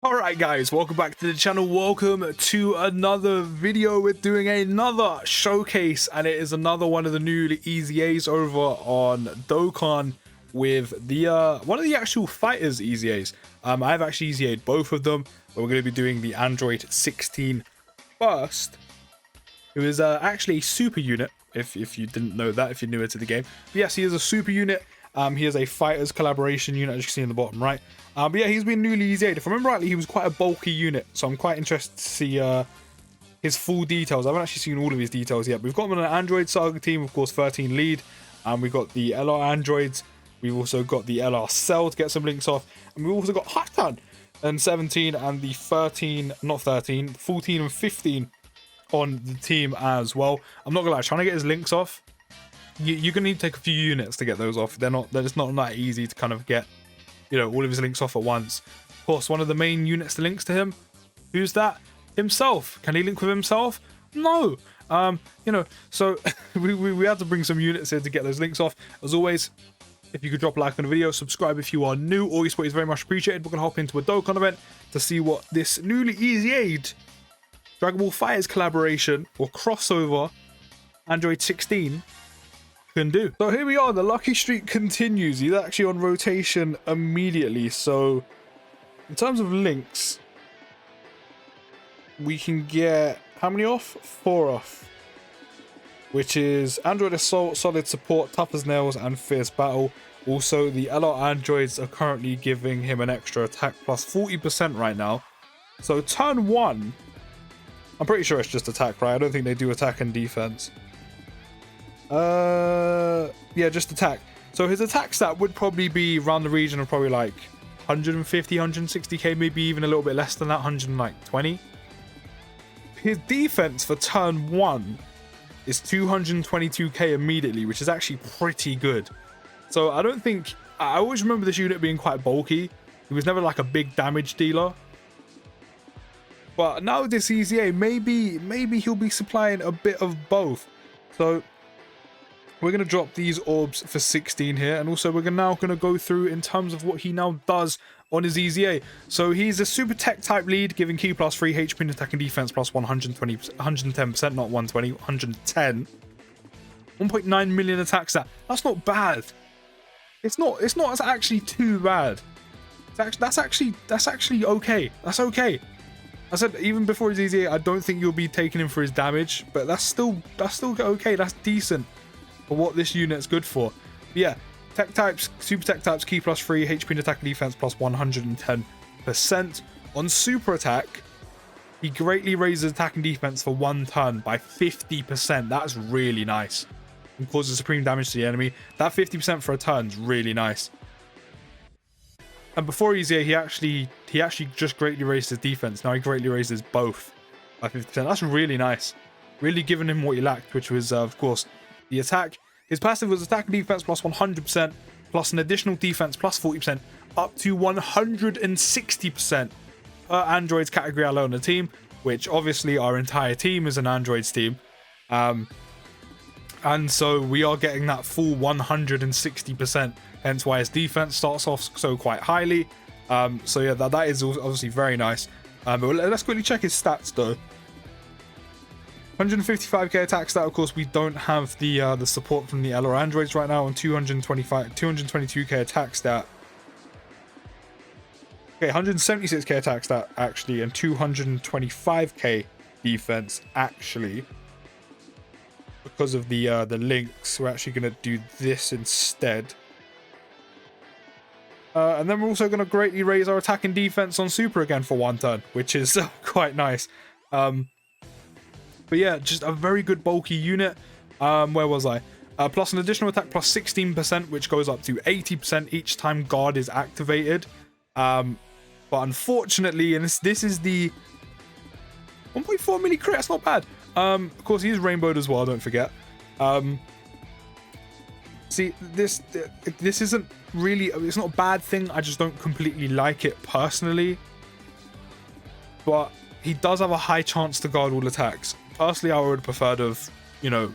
Alright guys, welcome back to the channel. Welcome to another video. We're doing another showcase and it is another one of the new EZAs over on Dokkan with the one of the actual fighters EZAs. I've actually EZA'd both of them, but we're going to be doing the Android 16 first, who is actually a super unit, if you didn't know that, if you're newer to the game. But yes, he is a super unit. He is a fighters collaboration unit, as you can see in the bottom right. But yeah, he's been newly EZA'd. If I remember rightly, he was quite a bulky unit, so I'm quite interested to see his full details. I haven't actually seen all of his details yet. We've got him on an Android Saga team, of course, 13 lead. We've got the LR Androids. We've also got the LR Cell to get some links off. And we've also got Hatan and 17 and the 13, not 13, 14 and 15 on the team as well. I'm not gonna lie, trying to get his links off, you're gonna need to take a few units to get those off. They're just not that easy to kind of get, you know, all of his links off at once. Of course, one of the main units to links to him, who's that? Himself. Can he link with himself? No. You know, so we had to bring some units here to get those links off. As always, if you could drop a like on the video, subscribe if you are new, all your support is very much appreciated. We're gonna hop into a Dokkan event to see what this newly EZA'd Dragon Ball FighterZ collaboration or crossover Android 16 can do. So here we are, the lucky streak continues. He's actually on rotation immediately. So in terms of links, we can get how many off? 4 off, which is Android Assault, Solid Support, Tough as Nails, and Fierce Battle. Also, the LR Androids are currently giving him an extra attack plus 40% right now. So turn 1, I'm pretty sure it's just attack, right? I don't think they do attack and defense. Yeah, just attack. So his attack stat would probably be around the region of probably like 150, 160k, maybe even a little bit less than that, 120. His defense for turn 1 is 222k immediately, which is actually pretty good. So I don't think, I always remember this unit being quite bulky. He was never like a big damage dealer. But now with this EZA, maybe he'll be supplying a bit of both. So we're going to drop these orbs for 16 here. And also we're now going to go through in terms of what he now does on his EZA. So he's a super tech type lead, giving Q plus 3 HP and attack and defense plus 120, 110%, not 120, 110. 1.9 million attack stat. That's not bad. It's not actually too bad. That's actually okay. That's okay. I said even before his EZA, I don't think you'll be taking him for his damage, but that's still okay. That's decent for what this unit's good for. But yeah, tech types, super tech types, Key plus 3, HP and attack and defense plus 110%. On super attack, he greatly raises attack and defense for 1 turn by 50%. That's really nice. And causes supreme damage to the enemy. That 50% for a turn is really nice. And before EZA, he actually just greatly raised his defense. Now he greatly raises both by 50%. That's really nice. Really giving him what he lacked, which was, of course, the attack. His passive was attack and defense plus 100%, plus an additional defense plus 40%, up to 160% per Android's category alone on the team, which obviously our entire team is an Android's team. And so we are getting that full 160%, hence why his defense starts off so quite highly. So yeah, that is obviously very nice. But let's quickly check his stats though. 155k attack stat. Of course, we don't have the support from the LR Androids right now on 222k attack stat. Okay, 176k attack stat actually, and 225k defense actually. Because of the links, we're actually going to do this instead. And then we're also going to greatly raise our attack and defense on super again for 1 turn, which is quite nice. But yeah, just a very good bulky unit. Where was I? Plus an additional attack plus 16%, which goes up to 80% each time guard is activated. But unfortunately, and this is the 1.4 milli crit, that's not bad. Of course, he is rainbowed as well, don't forget. See, this isn't really, it's not a bad thing, I just don't completely like it personally. But he does have a high chance to guard all attacks. Personally, I would prefer to have, you know,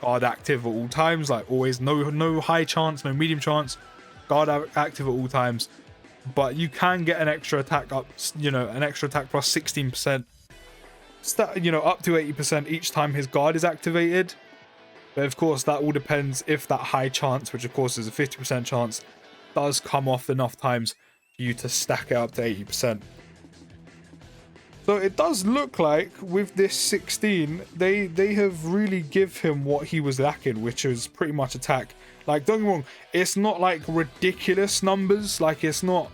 guard active at all times, like always, no high chance, no medium chance, guard active at all times. but you can get an extra attack up, you know, an extra attack plus 16%, you know, up to 80% each time his guard is activated. But of course, that all depends if that high chance, which of course is a 50% chance, does come off enough times for you to stack it up to 80%. So it does look like with this 16, they have really give him what he was lacking, which is pretty much attack. Like, don't get me wrong, it's not like ridiculous numbers, like it's not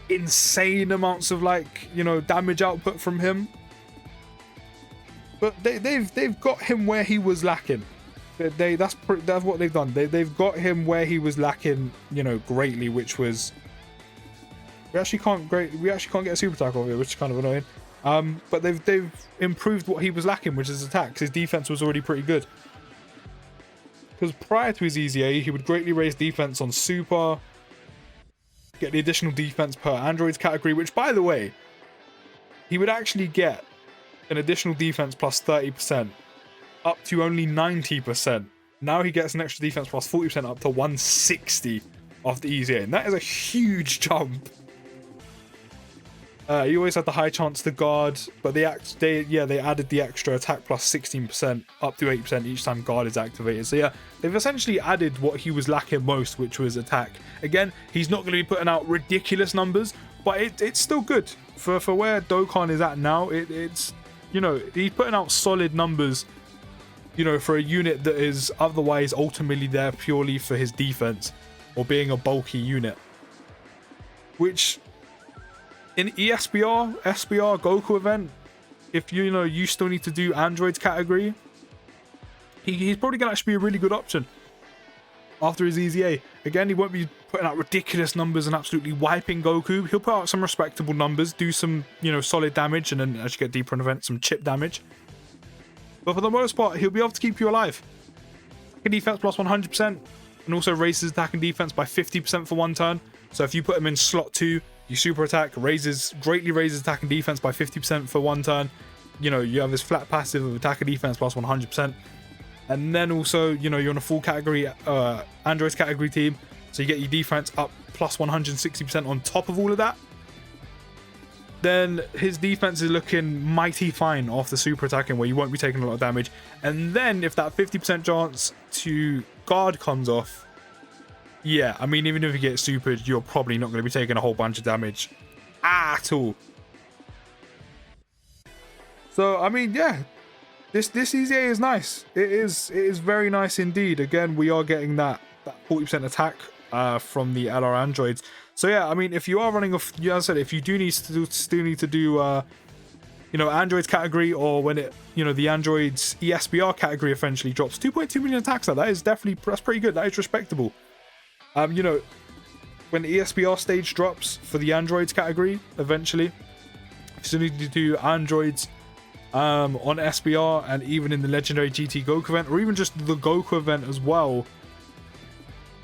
insane amounts of, like, you know, damage output from him. But they've got him where he was lacking. That's what they've done. They've got him where he was lacking, you know, greatly, which was we actually can't get a super attack over here, which is kind of annoying. But they've improved what he was lacking, which is attack, 'cause his defense was already pretty good. Because prior to his EZA, he would greatly raise defense on super, get the additional defense per android's category, which, by the way, he would actually get an additional defense plus 30%, up to only 90%. Now he gets an extra defense plus 40% up to 160 after EZA, and that is a huge jump. You always had the high chance to guard, but they added the extra attack plus 16% up to 8% each time guard is activated. So yeah, they've essentially added what he was lacking most, which was attack. Again, he's not going to be putting out ridiculous numbers, but it's still good for where Dokkan is at now. It's, you know, he's putting out solid numbers, you know, for a unit that is otherwise ultimately there purely for his defense or being a bulky unit, which in SBR Goku event, if you know you still need to do androids category, he's probably gonna actually be a really good option after his EZA. Again, he won't be putting out ridiculous numbers and absolutely wiping Goku. He'll put out some respectable numbers, do some, you know, solid damage, and then as you get deeper in events, some chip damage. But for the most part, he'll be able to keep you alive. Attack and defense plus 100%, and also raises attack and defense by 50% for one turn. So if you put him in slot 2, you super attack, greatly raises attack and defense by 50% for one turn. You know, you have this flat passive of attack and defense plus 100%. And then also, you know, you're on a full category, androids category team. So you get your defense up plus 160% on top of all of that. Then his defense is looking mighty fine after super attacking, where you won't be taking a lot of damage. And then if that 50% chance to guard comes off, yeah, I mean, even if you get supered, you're probably not going to be taking a whole bunch of damage at all. So, I mean, yeah, this EZA is nice. It is very nice indeed. Again, we are getting that 40% attack from the LR androids. So yeah, I mean, if you are running off, as I said, if you do still need to do you know, androids category, or when it, you know, the androids ESBR category eventually drops 2.2 million attacks, that's pretty good. That is respectable. You know, when the ESBR stage drops for the androids category, eventually, you still need to do androids on SBR, and even in the legendary GT Goku event, or even just the Goku event as well.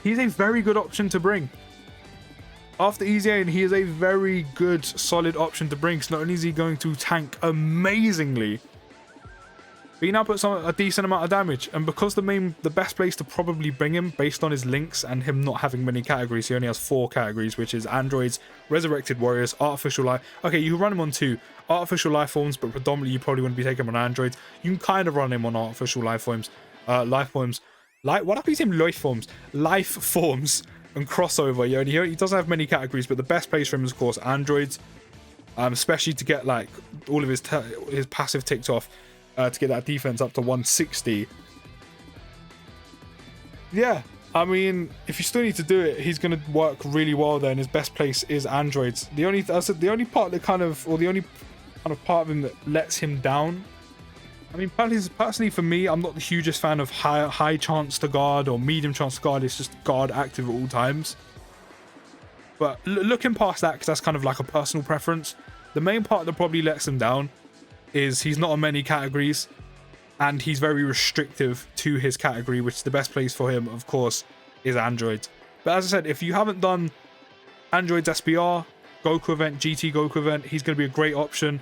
He's a very good option to bring. After EZA, and he is a very good, solid option to bring. So not only is he going to tank amazingly, but he now puts on a decent amount of damage. And because the best place to probably bring him, based on his links and him not having many categories, he only has 4 categories, which is androids, resurrected warriors, artificial life. Okay, you can run him on 2 artificial life forms, but predominantly you probably wouldn't be taking him on androids. You can kind of run him on artificial life forms, life forms, and crossover. Yeah, he doesn't have many categories, but the best place for him is, of course, androids, especially to get like all of his passive ticked off, to get that defense up to 160. Yeah, I mean, if you still need to do it, he's going to work really well there, and his best place is androids. The only part that kind of part of him that lets him down, I mean, personally for me, I'm not the hugest fan of high chance to guard or medium chance to guard. It's just guard active at all times. But looking past that, because that's kind of like a personal preference, the main part that probably lets him down is he's not on many categories, and he's very restrictive to his category, which the best place for him, of course, is androids. But as I said, if you haven't done androids SBR, Goku event, GT Goku event, he's going to be a great option,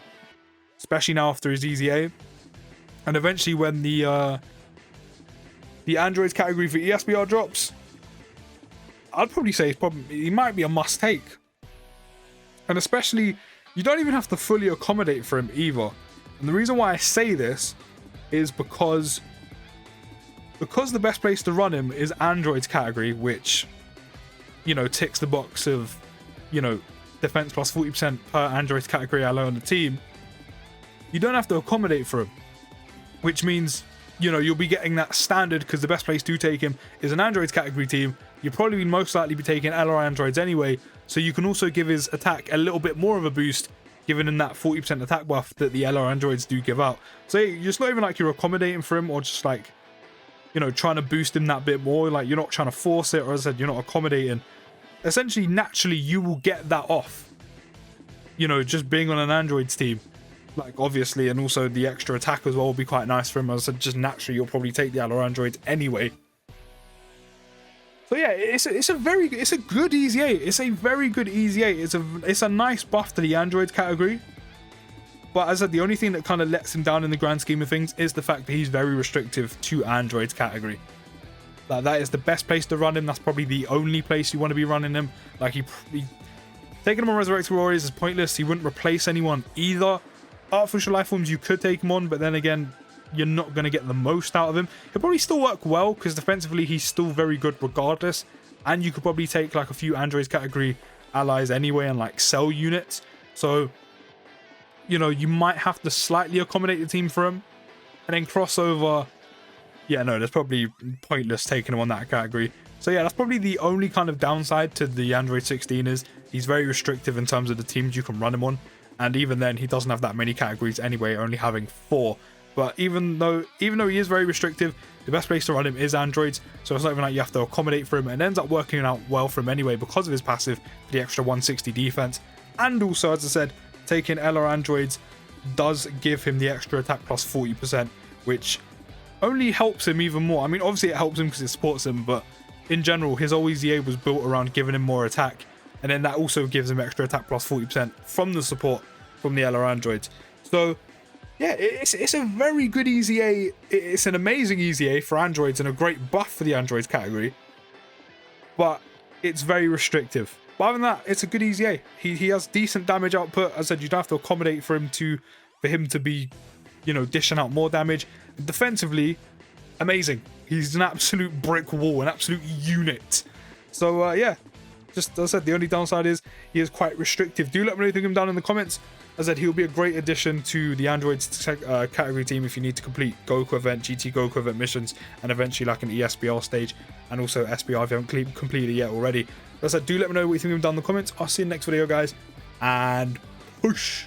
especially now after his EZA. And eventually when the androids category for ESBR drops, I'd probably say he might be a must take. And especially, you don't even have to fully accommodate for him either. And the reason why I say this is because the best place to run him is Android's category, which, you know, ticks the box of, you know, defense plus 40% per Android's category ally on the team. You don't have to accommodate for him, which means, you know, you'll be getting that standard because the best place to take him is an Android's category team. You'll probably most likely be taking LR Androids anyway, so you can also give his attack a little bit more of a boost, giving him that 40% attack buff that the LR Androids do give out. So it's not even like you're accommodating for him or just like, you know, trying to boost him that bit more. Like, you're not trying to force it, or as I said, you're not accommodating. Essentially, naturally, you will get that off, you know, just being on an Android's team. Like, obviously, and also the extra attack as well will be quite nice for him. As I said, just naturally, you'll probably take the LR Androids anyway. So yeah, it's a good EZA. It's a very good EZA. It's a nice buff to the Android category. But as I said, the only thing that kind of lets him down in the grand scheme of things is the fact that he's very restrictive to Android's category. Like, that is the best place to run him. That's probably the only place you want to be running him. Like, taking him on Resurrected Warriors is pointless. He wouldn't replace anyone either. Artificial Life Forms, you could take him on, but then again, you're not going to get the most out of him. He'll probably still work well, because defensively, he's still very good regardless. And you could probably take, like, a few Android's category allies anyway and, like, sell units. So, you know, you might have to slightly accommodate the team for him. And then crossover, yeah, no, that's probably pointless taking him on that category. So yeah, that's probably the only kind of downside to the Android 16 is he's very restrictive in terms of the teams you can run him on. And even then, he doesn't have that many categories anyway, only having 4. But even though he is very restrictive, the best place to run him is Androids. So it's not even like you have to accommodate for him. And it ends up working out well for him anyway because of his passive, for the extra 160 defense. And also, as I said, taking LR Androids does give him the extra attack plus 40%, which only helps him even more. I mean, obviously it helps him because it supports him, but in general, his EZA was built around giving him more attack. And then that also gives him extra attack plus 40% from the support from the LR Androids. So yeah, it's a very good EZA. It's an amazing EZA for Androids and a great buff for the Androids category. But it's very restrictive. But other than that, it's a good EZA. He has decent damage output. As I said, you don't have to accommodate for him to be, you know, dishing out more damage. Defensively, amazing. He's an absolute brick wall, an absolute unit. So yeah, just as I said, the only downside is he is quite restrictive. Do let me know what you think of him down in the comments. As I said, he'll be a great addition to the Androids category team if you need to complete Goku event, GT Goku event missions, and eventually like an ESBR stage, and also SBR if you haven't completed it yet already. As I said, do let me know what you think of him down in the comments. I'll see you in the next video, guys, and push!